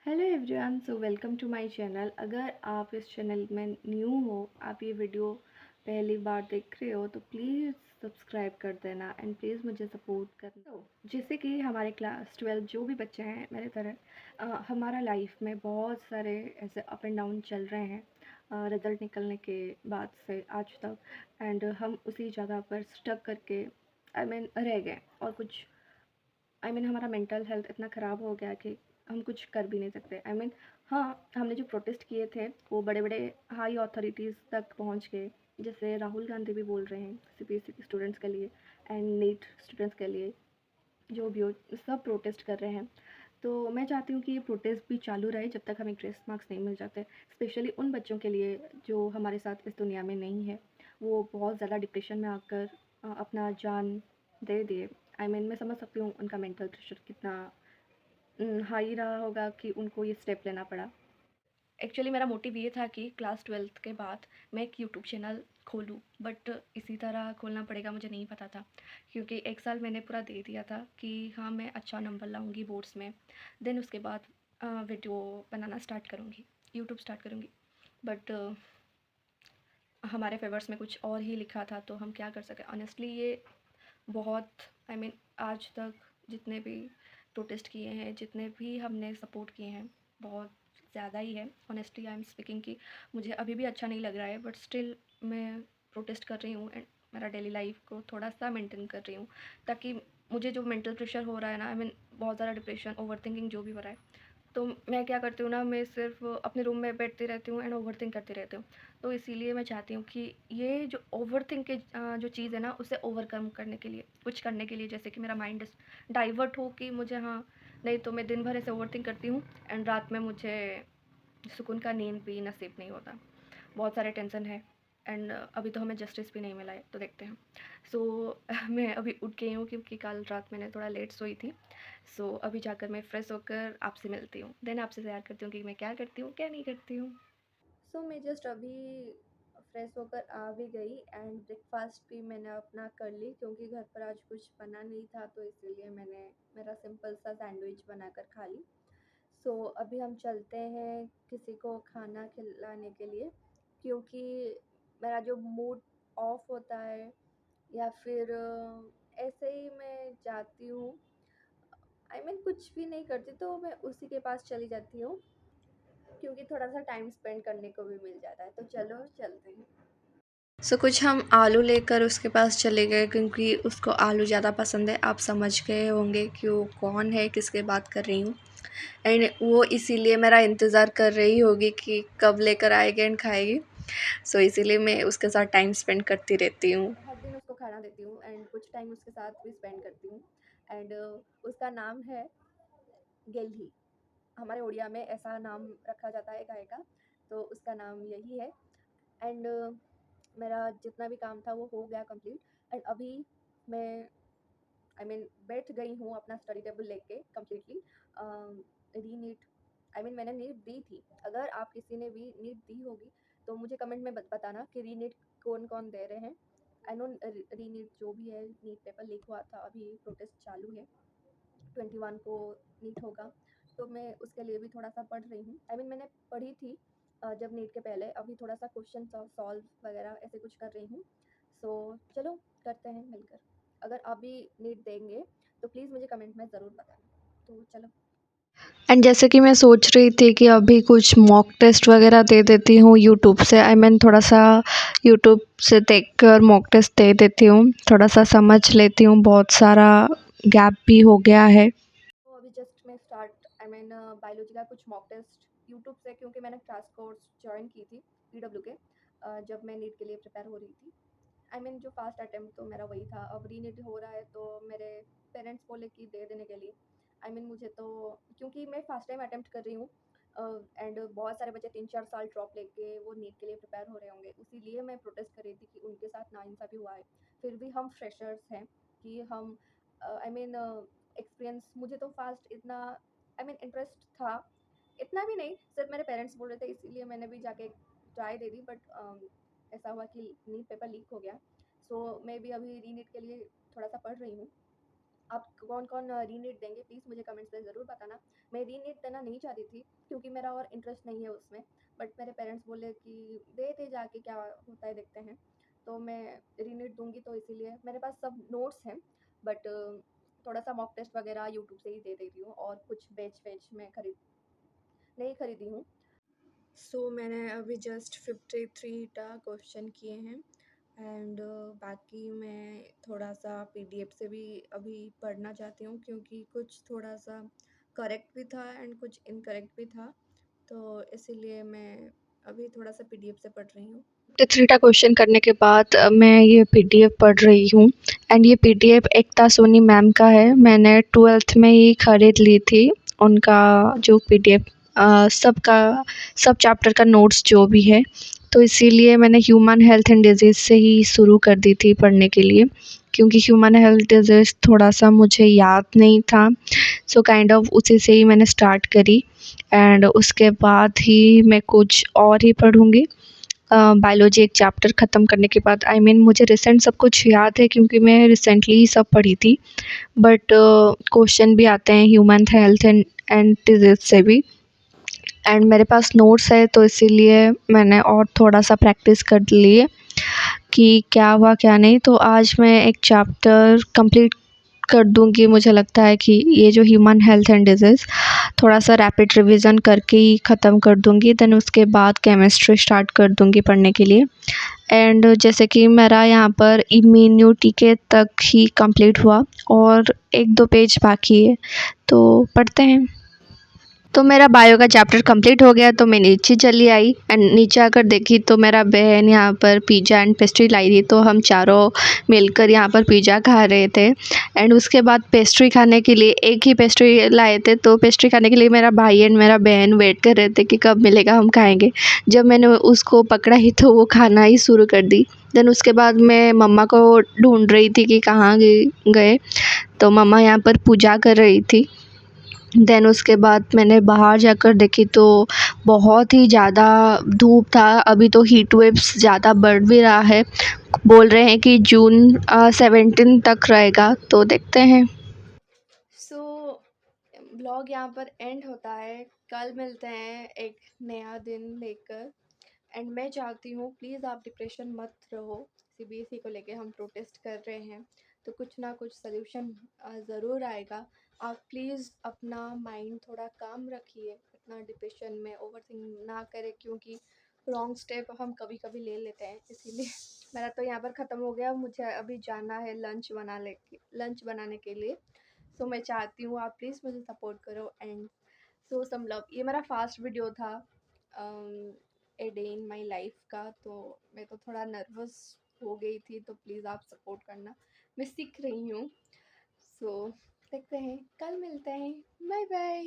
Hello everyone, so welcome to my channel. अगर आप इस चैनल में न्यू हो, आप ये वीडियो पहली बार देख रहे हो तो प्लीज़ सब्सक्राइब कर देना एंड प्लीज़ मुझे सपोर्ट करना। तो जैसे कि हमारे क्लास 12 जो भी बच्चे हैं मेरे तरह, हमारा लाइफ में बहुत सारे ऐसे अप एंड डाउन चल रहे हैं रिज़ल्ट निकलने के बाद से आज तक। एंड हम उसी जगह पर स्टक करके रह गए और कुछ हमारा मेंटल हेल्थ इतना ख़राब हो गया कि हम कुछ कर भी नहीं सकते। हाँ, हमने जो प्रोटेस्ट किए थे वो बड़े बड़े हाई अथॉरिटीज़ तक पहुंच गए। जैसे राहुल गांधी भी बोल रहे हैं सीबीएसई के स्टूडेंट्स के लिए एंड नीट स्टूडेंट्स के लिए, जो भी हो सब प्रोटेस्ट कर रहे हैं। तो मैं चाहती हूँ कि ये प्रोटेस्ट भी चालू रहे जब तक हमें ग्रेस मार्क्स नहीं मिल जाते, स्पेशली उन बच्चों के लिए जो हमारे साथ इस दुनिया में नहीं है। वो बहुत ज़्यादा डिप्रेशन में आकर अपना जान दे दिए। मैं समझ सकती हूँ उनका मेंटल प्रेशर कितना हाई रहा होगा कि उनको ये स्टेप लेना पड़ा। एक्चुअली मेरा मोटिव ये था कि क्लास 12th के बाद मैं एक यूट्यूब चैनल खोलूँ, बट इसी तरह खोलना पड़ेगा मुझे नहीं पता था, क्योंकि एक साल मैंने पूरा दे दिया था कि हाँ मैं अच्छा नंबर लाऊंगी बोर्ड्स में, देन उसके बाद वीडियो बनाना स्टार्ट करूँगी, यूट्यूब स्टार्ट करूँगी। बट हमारे फेवर्स में कुछ और ही लिखा था, तो हम क्या कर सके। ऑनेस्टली ये बहुत आज तक जितने भी प्रोटेस्ट किए हैं, जितने भी हमने सपोर्ट किए हैं, बहुत ज़्यादा ही है। ऑनेस्टली आई एम स्पीकिंग कि मुझे अभी भी अच्छा नहीं लग रहा है, बट स्टिल मैं प्रोटेस्ट कर रही हूँ एंड मेरा डेली लाइफ को थोड़ा सा मेंटेन कर रही हूँ, ताकि मुझे जो मेंटल प्रेशर हो रहा है ना, बहुत ज़्यादा डिप्रेशन, ओवर थिंकिंग जो भी हो रहा है, तो मैं क्या करती हूँ ना, मैं सिर्फ अपने रूम में बैठती रहती हूँ एंड ओवरथिंक करती रहती हूँ। तो इसीलिए मैं चाहती हूँ कि ये जो ओवरथिंक के जो चीज़ है ना, उसे ओवरकम करने के लिए, कुछ करने के लिए, जैसे कि मेरा माइंड डाइवर्ट हो कि मुझे, हाँ, नहीं तो मैं दिन भर ऐसे ओवरथिंक करती हूँ एंड रात में मुझे सुकून का नींद भी नसीब नहीं होता। बहुत सारे टेंशन है एंड अभी तो हमें जस्टिस भी नहीं मिला है, तो देखते हैं। सो मैं अभी उठ गई हूँ क्योंकि कल रात मैंने थोड़ा लेट सोई थी। सो अभी जाकर मैं फ़्रेश होकर आपसे मिलती हूँ, देन आपसे शेयर करती हूँ कि मैं क्या करती हूँ क्या नहीं करती हूँ। सो मैं जस्ट अभी फ्रेश होकर आ भी गई एंड ब्रेकफास्ट भी मैंने अपना कर ली, क्योंकि घर पर आज कुछ बना नहीं था, तो इसीलिए मैंने मेरा सिंपल सा सैंडविच बनाकर खा ली। सो अभी हम चलते हैं किसी को खाना खिलाने के लिए, क्योंकि मेरा जो मूड ऑफ होता है या फिर ऐसे ही मैं जाती हूँ, कुछ भी नहीं करती, तो मैं उसी के पास चली जाती हूँ, क्योंकि थोड़ा सा टाइम स्पेंड करने को भी मिल जाता है। तो चलो चलते हैं। कुछ हम आलू लेकर उसके पास चले गए, क्योंकि उसको आलू ज़्यादा पसंद है। आप समझ गए होंगे कि वो कौन है, किसके बात कर रही हूँ। एंड वो इसीलिए मेरा इंतज़ार कर रही होगी कि कब लेकर आएगी एंड खाएगी। सो इसीलिए मैं उसके साथ टाइम स्पेंड करती रहती हूँ, हर दिन उसको खाना देती हूँ एंड कुछ टाइम उसके साथ भी स्पेंड करती हूँ। एंड उसका नाम है गेल्ही। हमारे उड़िया में ऐसा नाम रखा जाता है गाय का, तो उसका नाम यही है। एंड मेरा जितना भी काम था वो हो गया कंप्लीट एंड अभी मैं बैठ गई हूँ अपना स्टडी टेबल लेके कम्प्लीटली। री नीट, मैंने नीट दी थी। अगर आप किसी ने भी नीट दी होगी तो मुझे कमेंट में बताना कि री नीट कौन कौन दे रहे हैं। आई नो री नीट जो भी है, नीट पेपर लीक हुआ था, अभी प्रोटेस्ट चालू है, 21 को नीट होगा, तो मैं उसके लिए भी थोड़ा सा पढ़ रही हूँ। मैंने पढ़ी थी जब नीट के पहले, अभी थोड़ा सा क्वेश्चन सॉल्व वगैरह ऐसे कुछ कर रही हूँ। सो चलो करते हैं मिलकर। अगर आप भी नीट देंगे तो प्लीज़ मुझे कमेंट में ज़रूर बताना। तो चलो। एंड जैसे कि मैं सोच रही थी कि अभी कुछ मॉक टेस्ट वगैरह दे देती हूँ यूट्यूब से। थोड़ा सा यूट्यूब से देखकर मॉक टेस्ट दे देती हूँ, थोड़ा सा समझ लेती हूँ, बहुत सारा गैप भी हो गया है। तो अभी जस्ट मैं स्टार्ट बायोलॉजी का कुछ मॉक टेस्ट यूट्यूब से, क्योंकि मैंने क्लास कोर्स ज्वाइन की थी पीडब्ल्यू के, जब मैं नीट के लिए प्रिपेयर हो रही थी। जो फर्स्ट अटेम्प्ट तो मेरा वही था। अब रीनीट हो रहा है तो मेरे पेरेंट्स बोले कि दे देने के लिए। मुझे तो, क्योंकि मैं फर्स्ट टाइम अटेम्प्ट कर रही हूँ एंड बहुत सारे बच्चे 3-4 साल ड्रॉप लेके वो नीट के लिए प्रिपेयर हो रहे होंगे, इसीलिए मैं प्रोटेस्ट कर रही थी कि उनके साथ नाइंसाफ़ी हुआ है। फिर भी हम फ्रेशर्स हैं कि हम एक्सपीरियंस, मुझे तो फास्ट इतना इंटरेस्ट था, इतना भी नहीं, सिर्फ मेरे पेरेंट्स बोल रहे थे इसीलिए मैंने भी जाके ट्राई दे दी। बट ऐसा हुआ कि नीट पेपर लीक हो गया। सो मैं भी अभी री नीट के लिए थोड़ा सा पढ़ रही हूँ। आप कौन-कौन रीनीट देंगे प्लीज़ मुझे कमेंट्स में ज़रूर बताना। मैं रीनीट देना नहीं चाहती थी क्योंकि मेरा और इंटरेस्ट नहीं है उसमें, बट मेरे पेरेंट्स बोले कि दे दे जाके क्या होता है देखते हैं। तो मैं रीनीट दूँगी तो इसीलिए मेरे पास सब नोट्स हैं, बट थोड़ा-सा मॉक टेस्ट वगैरह यूट्यूब से ही दे देती हूँ और कुछ बैच-वैच मैं नहीं खरीदी हूँ। सो मैंने अभी जस्ट 53 टा क्वेश्चन किए हैं एंड बाकी मैं थोड़ा-सा पीडीएफ से भी अभी पढ़ना चाहती हूँ क्योंकि कुछ थोड़ा-सा करेक्ट भी था एंड कुछ इनकरेक्ट भी था, तो इसीलिए मैं अभी थोड़ा-सा पीडीएफ से पढ़ रही हूँ। 53 टा क्वेश्चन करने के बाद मैं ये पीडीएफ पढ़ रही हूँ एंड ये पीडीएफ एकता सोनी मैम का है। मैंने 12th में ही खरीद ली थी उनका जो पीडीएफ सबका सब चैप्टर का नोट्स जो भी है, तो इसीलिए मैंने ह्यूमन हेल्थ एंड डिजीज़ से ही शुरू कर दी थी पढ़ने के लिए क्योंकि ह्यूमन हेल्थ डिजीज़ थोड़ा-सा मुझे याद नहीं था। सो काइंड ऑफ उसी से ही मैंने स्टार्ट करी एंड उसके बाद ही मैं कुछ और ही पढ़ूँगी। बायोलॉजी एक चैप्टर ख़त्म करने के बाद मुझे रिसेंट सब कुछ याद है क्योंकि मैं रिसेंटली ही सब पढ़ी थी, बट क्वेश्चन भी आते हैं ह्यूमन हेल्थ एंड डिजीज़ से भी एंड मेरे पास नोट्स है तो इसीलिए मैंने और थोड़ा-सा प्रैक्टिस कर ली है कि क्या हुआ क्या नहीं। तो आज मैं एक चैप्टर कंप्लीट कर दूँगी, मुझे लगता है कि ये जो ह्यूमन हेल्थ एंड डिजीज़ थोड़ा-सा रैपिड रिवीजन करके ही ख़त्म कर दूँगी, देन उसके बाद केमिस्ट्री स्टार्ट कर दूँगी पढ़ने के लिए। एंड जैसे कि मेरा यहाँ पर इम्यूनिटी के तक ही कंप्लीट हुआ और 1-2 पेज बाकी है, तो पढ़ते हैं। तो मेरा बायो का चैप्टर कंप्लीट हो गया तो मैं नीचे चली आई एंड नीचे आकर देखी तो मेरा बहन यहाँ पर पिज़्ज़ा एंड पेस्ट्री लाई थी, तो हम चारों मिलकर यहाँ पर पिज़्ज़ा खा रहे थे एंड उसके बाद पेस्ट्री खाने के लिए एक ही पेस्ट्री लाए थे, तो पेस्ट्री खाने के लिए मेरा भाई एंड मेरा बहन वेट कर रहे थे कि कब मिलेगा हम खाएंगे। जब मैंने उसको पकड़ा ही तो वो खाना ही शुरू कर दी। देन उसके बाद मैं मम्मा को ढूंढ रही थी कि कहाँ गए, तो मम्मा यहाँ पर पूजा कर रही थी। देन उसके बाद मैंने बाहर जाकर देखी तो बहुत ही ज़्यादा धूप था। अभी तो हीट वेव्स ज़्यादा बढ़ भी रहा है, बोल रहे हैं कि जून 17 तक रहेगा, तो देखते हैं। सो ब्लॉग यहाँ पर एंड होता है, कल मिलते हैं एक नया दिन लेकर एंड मैं चाहती हूँ प्लीज़ आप डिप्रेशन मत रहो। सीबीएसई को लेके हम प्रोटेस्ट कर रहे हैं तो कुछ ना कुछ सल्यूशन ज़रूर आएगा। आप प्लीज़ अपना माइंड थोड़ा काम रखिए, इतना डिप्रेशन में ओवरथिंक ना करें क्योंकि रॉन्ग स्टेप हम कभी कभी ले लेते हैं। इसीलिए मेरा तो यहाँ पर ख़त्म हो गया, मुझे अभी जाना है लंच बनाने के लिए। सो मैं चाहती हूँ आप प्लीज़ मुझे सपोर्ट करो एंड सो सम लव। ये मेरा फास्ट वीडियो था a day in my life का, तो मैं तो थोड़ा नर्वस हो गई थी, तो प्लीज़ आप सपोर्ट करना, मैं सीख रही हूँ। सो देखते हैं, कल मिलते हैं, बाय बाय।